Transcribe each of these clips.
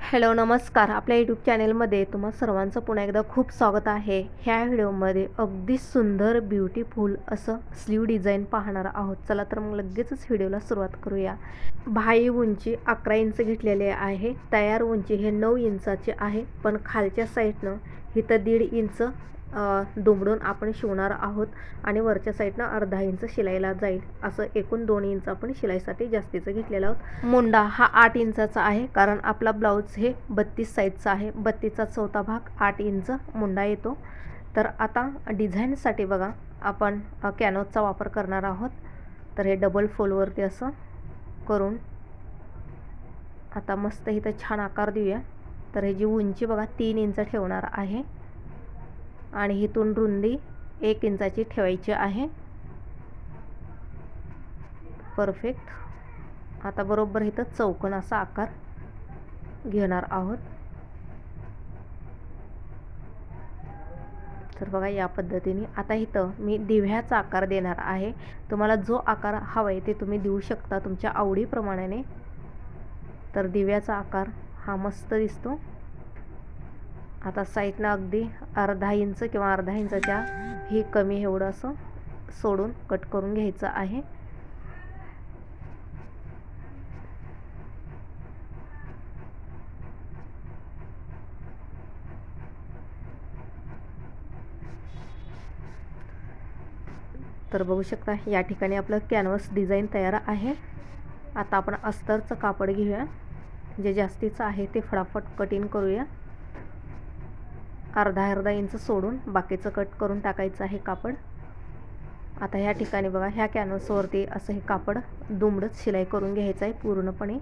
Hello नमस्कार. आपल्या YouTube चॅनेलमध्ये तुम्हा सर्वांचं पुन्हा एकदा खूप स्वागत आहे. ह्या व्हिडिओमध्ये अगदी सुंदर ब्युटिफुल असं स्लीव डिझाईन पाहणार आहोत. चला तर मग लगेचच व्हिडिओला सुरुवात करूया. बाही उंची 11 इंच घेतलेले आहे. तयार उंची हे 9 इंचाचे आहे, पण खालच्या साईडनं इथं 1.5 इंच दुमडून आपण शिवणार आहोत आणि वरच्या साईडनं अर्धा इंच शिलाईला जाईल. असं एकूण 2 इंच आपण शिलाईसाठी जास्तीचं घेतलेलं आहोत. मुंडा हा 8 इंचाचा आहे, कारण आपला ब्लाऊज हे 32 साईजचा आहे. 32चा चौथा भाग 8 इंच मुंडा येतो. तर आता डिझाईनसाठी बघा आपण कॅनव्हासचा वापर करणार आहोत. तर हे डबल फोल्डवरती असं करून आता मस्त इथं छान आकार देऊया. तर हे जी उंची बघा 3 इंच ठेवणार आहे आणि इथून रुंदी 1 इंचाची ठेवायची आहे. परफेक्ट. आता बरोबर इथं चौकोन असा आकार घेणार आहोत. तर बघा या पद्धतीने आता इथं मी दिव्याचा आकार देणार आहे. तुम्हाला जो आकार हवा आहे ते तुम्ही देऊ शकता तुमच्या आवडीप्रमाणे. तर दिव्याचा आकार हा मस्त दिसतो. आता साईडनं अगदी अर्धा इंच किंवा अर्धा इंचाच्या ही कमी एवढं असं सोडून कट करून घ्यायचं आहे. तर बघू शकता या ठिकाणी आपलं कॅनव्हास डिझाईन तयार आहे. आता आपण अस्तरचं कापड घेऊया. जे जास्तीचं आहे ते फटाफट कटिंग करूया. अर्धा इंच सोडून बाकीचं कट करून टाकायचं आहे कापड. आता ह्या ठिकाणी बघा ह्या कॅनव्हासवरती असं हे कापड दुमडत शिलाई करून घ्यायचं आहे पूर्णपणे.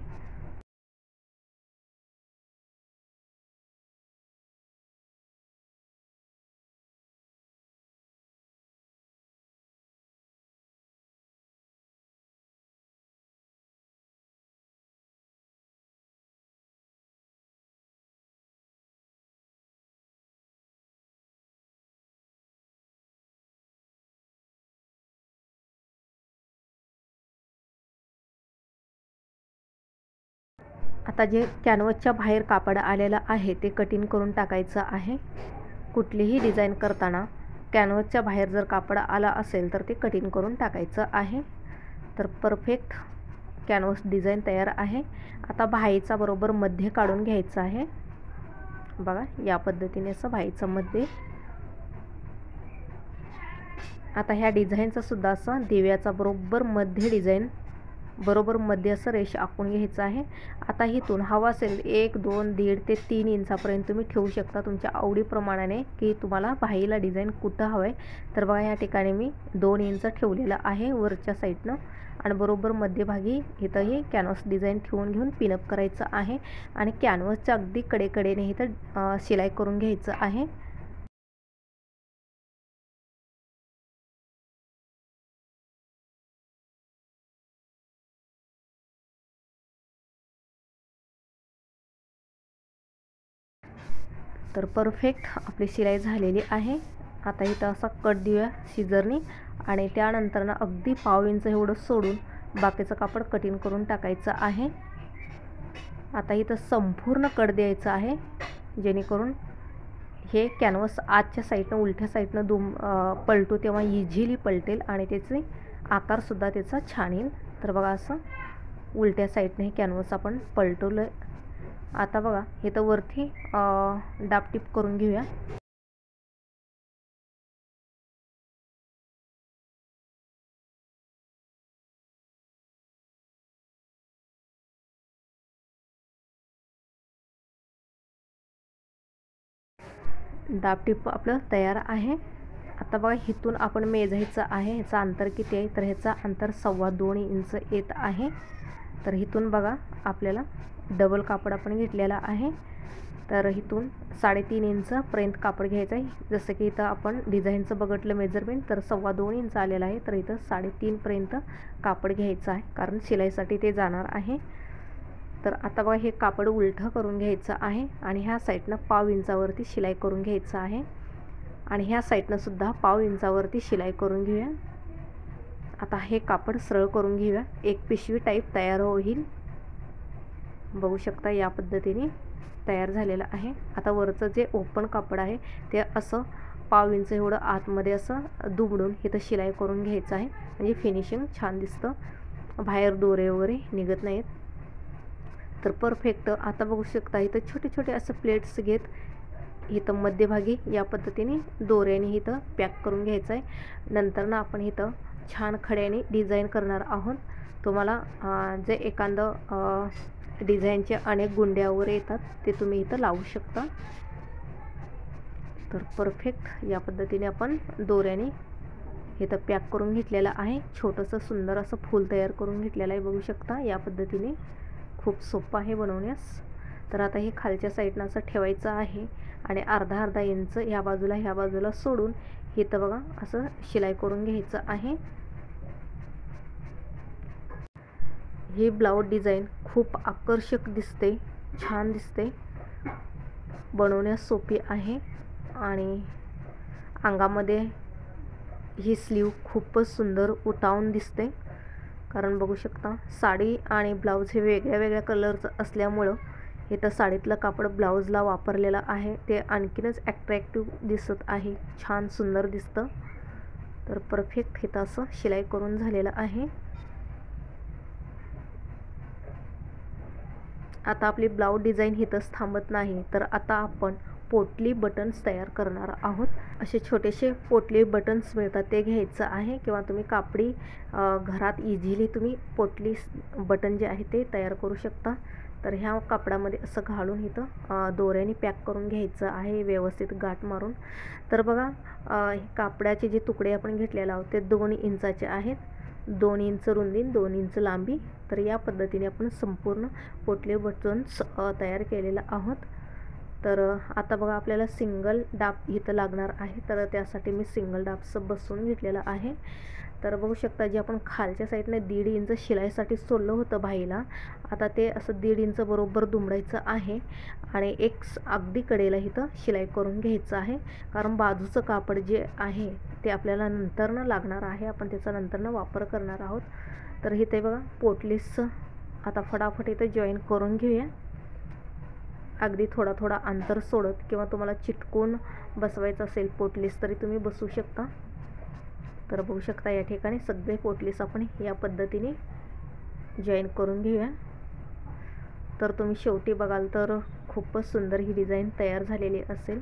आता जे कॅनव्हासच्या बाहेर कापड आलेलं आहे ते कटिंग करून टाकायचं आहे. कुठलीही डिझाईन करताना कॅनव्हासच्या बाहेर जर कापड आला असेल तर ते कटिंग करून टाकायचं आहे. तर परफेक्ट कॅनव्हास डिझाईन तयार आहे. आता बाहीचा बरोबर मध्ये काढून घ्यायचं आहे. बघा या पद्धतीने असं बाहीचं मध्ये. आता ह्या डिझाईनचा सुद्धा असं दिव्याचा बरोबर मध्ये डिझाईन बरोबर मध्ये असं रेष आखून घ्यायचं आहे. आता इथून हवा असेल 1, 2, 1.5 ते 3 इंचापर्यंत तुम्ही ठेवू शकता तुमच्या आवडीप्रमाणे की तुम्हाला बाहीला डिझाईन कुठं हवं आहे. तर बघा या ठिकाणी मी 2 इंच ठेवलेलं आहे वरच्या साईडनं आणि बरोबर मध्यभागी इथंही कॅनव्हास डिझाईन ठेवून घेऊन पिनअप करायचं आहे आणि कॅनव्हासच्या अगदी कडेकडेने इथं शिलाई करून घ्यायचं आहे. तर परफेक्ट आपली शिलाई झालेली आहे. आता इथं असा कट देऊया सिजरनी आणि त्यानंतर अगदी 1/2 इंच एवढं सोडून बाकीचं कापड कटिंग करून टाकायचं आहे. आता इथं संपूर्ण कट द्यायचं आहे जेणेकरून हे कॅनव्हास आजच्या साईडनं उलट्या साईडनं पलटू तेव्हा इझिली पलटेल आणि त्याचे आकारसुद्धा त्याचा छान येईल. तर बघा असं उलट्या साईडने हे कॅनव्हास आपण पलटवलं. आता बघा इथं वरती डापटिप करून घेऊया. डापटिप आपलं तयार आहे. आता बघा इथून आपण मेजायचं आहे. ह्याचं अंतर किती आहे तर ह्याचं अंतर 2.25 इंच येत आहे. तर इथून बघा आपल्याला डबल कापड आपण घेतलेला आहे. तर इथून 3.5 इंचपर्यंत कापड घ्यायचं आहे. जसं की इथं आपण डिझाईनचं बघितलं मेजरमेंट तर 2.25 इंच आलेलं आहे. तर इथं 3.5पर्यंत कापड घ्यायचं आहे कारण शिलाईसाठी ते जाणार आहे. तर आता बघा हे कापड उलटं करून घ्यायचं आहे आणि ह्या साईडनं 1/2 इंचावरती शिलाई करून घ्यायचं आहे आणि ह्या साईडनं सुद्धा 1/2 इंचावरती शिलाई करून घेऊया. आता हे कापड सरळ करून घेऊया. एक पिशवी टाईप तयार होईल. बघू शकता या पद्धतीने तयार झालेलं आहे. आता वरचं जे ओपन कापड आहे ते असं पाव इंच एवढं आतमध्ये असं दुमडून इथं शिलाई करून घ्यायचं आहे, म्हणजे फिनिशिंग छान दिसतं, बाहेर दोरे वगैरे निघत नाहीत. तर परफेक्ट. आता बघू शकता इथं छोटे छोटे असं प्लेट्स घेत इथं मध्यभागी या पद्धतीने दोऱ्याने इथं पॅक करून घ्यायचं आहे. नंतर ना आपण इथं छान खड्याने डिझाईन करणार आहोत. तुम्हाला जे एखादं डिझाईनचे अनेक गुंड्या वगैरे येतात ते तुम्ही इथं लावू शकता. तर परफेक्ट या पद्धतीने आपण दोऱ्याने इथं पॅक करून घेतलेलं आहे. छोटंसं सुंदर असं फूल तयार करून घेतलेलं आहे. बघू शकता या पद्धतीने खूप सोपं आहे बनवण्यास. तर आता हे खालच्या साईडनं असं ठेवायचं आहे आणि अर्धा इंच ह्या बाजूला सोडून इथं बघा असं शिलाई करून घ्यायचं आहे. ही ब्लाऊज डिझाईन खूप आकर्षक दिसते, छान दिसते, बनवण्यास सोपी आहे आणि अंगामध्ये ही स्लीव खूपच सुंदर उठावून दिसते. कारण बघू शकता साडी आणि ब्लाऊज हे वेगळ्या वेगळ्या कलरचं असल्यामुळं इथं साडीतलं कापड ब्लाऊजला वापरलेलं आहे, ते आणखीनच ॲट्रॅक्टिव्ह दिसत आहे, छान सुंदर दिसतं. तर परफेक्ट इथं असं शिलाई करून झालेलं आहे. आता आपली ब्लाऊज डिझाईन इथंच थांबत नाही, तर आता आपण पोटली बटन्स तयार करणार आहोत. असे छोटेसे पोटली बटन्स मिळतात ते घ्यायचं आहे, किंवा तुम्ही कापडी घरात इझिली तुम्ही पोटली बटन जे आहे ते तयार करू शकता. तर ह्या कापडामध्ये असं घालून इथं दोऱ्याने पॅक करून घ्यायचं आहे, व्यवस्थित गाठ मारून. तर बघा कापडाचे जे तुकडे आपण घेतलेले आहोत ते 2 इंचाचे आहेत, 2 इंच रुंदी, 2 इंच लांबी. तर या पद्धतीने आपण संपूर्ण पोटली बटन्स तयार केलेलं आहोत. तर आता बघा आपल्याला सिंगल डाब इथं लागणार आहे, तर त्यासाठी मी सिंगल डाबचं बसवून घेतलेलं आहे. तर बघू शकता जे आपण खालच्या साईडने 1.5 इंच शिलाईसाठी सोडलं होतं बाईला, आता ते असं 1.5 इंच बरोबर दुमडायचं आहे आणि अगदी कडेला इथं शिलाई करून घ्यायचं आहे. कारण बाजूचं कापड जे आहे ते आपल्याला नंतरनं लागणार आहे, आपण त्याचा नंतरनं वापर करणार आहोत. तर इथे बघा पोटलीसचं आता फटाफट इथं जॉईन करून घेऊया. अगदी थोडा अंतर सोडत, किंवा तुम्हाला चिटकून बसवायचं असेल पोटलीस तरी तुम्ही बसवू शकता. तर बघू शकता या ठिकाणी सगळे पोटलीस आपण या पद्धतीने जॉईन करून घेऊया. तर तुम्ही शेवटी बघाल तर खूपच सुंदर ही डिझाईन तयार झालेली असेल,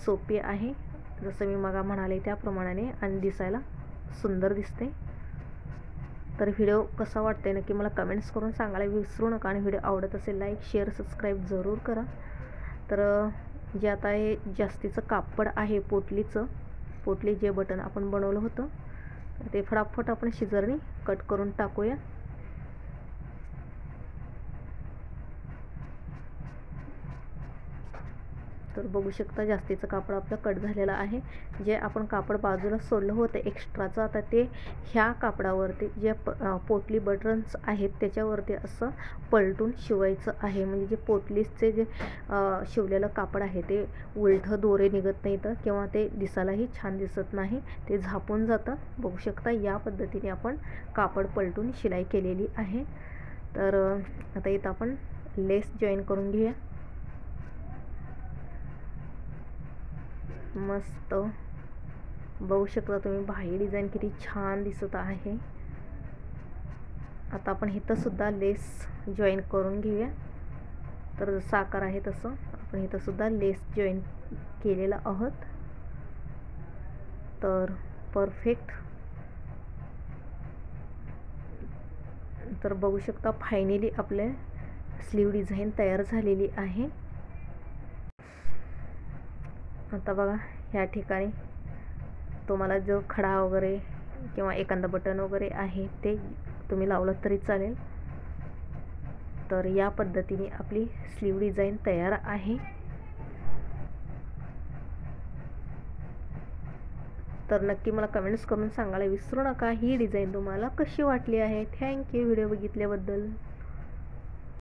सोपी आहे जसं मी मगा म्हणाले त्याप्रमाणे, आणि दिसायला सुंदर दिसते. तर व्हिडिओ कसा वाटते नक्की मला कमेंट्स करून सांगायला विसरू नका, आणि व्हिडिओ आवडत असेल लाईक शेअर सबस्क्राईब जरूर करा. तर जे आता हे जास्तीचं कापड आहे पोटली जे बटन आपण बनवलं होतं ते फटाफट आपण शिजरनी कट करून टाकूया. तर बघू शकता जास्तीचं कापड आपलं कट झालेलं आहे. जे आपण कापड बाजूला सोडलं होतं एक्स्ट्राचं, आता ते ह्या कापडावरती जे पोटली बटन्स आहेत त्याच्यावरती असं पलटून शिवायचं आहे. म्हणजे जे पोटलीचे जे शिवलेलं कापड आहे ते उलटं दोरे निघत नाहीत, किंवा ते दिसायलाही छान दिसत नाही, ते झापून जातं. बघू शकता या पद्धतीने आपण कापड पलटून शिलाई केलेली आहे. तर आता इथं आपण लेस जॉईन करून घेऊया. मस्त बघू शकता तुम्ही बाही डिझाईन किती छान दिसत आहे. आता आपण इथं सुद्धा लेस जॉईन करून घेऊया. तर जसं आकार आहे तसं आपण इथं सुद्धा लेस जॉईन केलेलं आहोत. तर परफेक्ट. तर बघू शकता फायनली आपले स्लीव डिझाईन तयार झालेली आहे. आता बघा ह्या ठिकाणी तुम्हाला जो खडा वगैरे किंवा एखादा बटन वगैरे आहे ते तुम्ही लावलं तरी चालेल. तर या पद्धतीने आपली स्लीव डिझाईन तयार आहे. तर नक्की मला कमेंट्स करून सांगायला विसरू नका ही डिझाईन तुम्हाला कशी वाटली आहे. Thank you video बघितल्याबद्दल.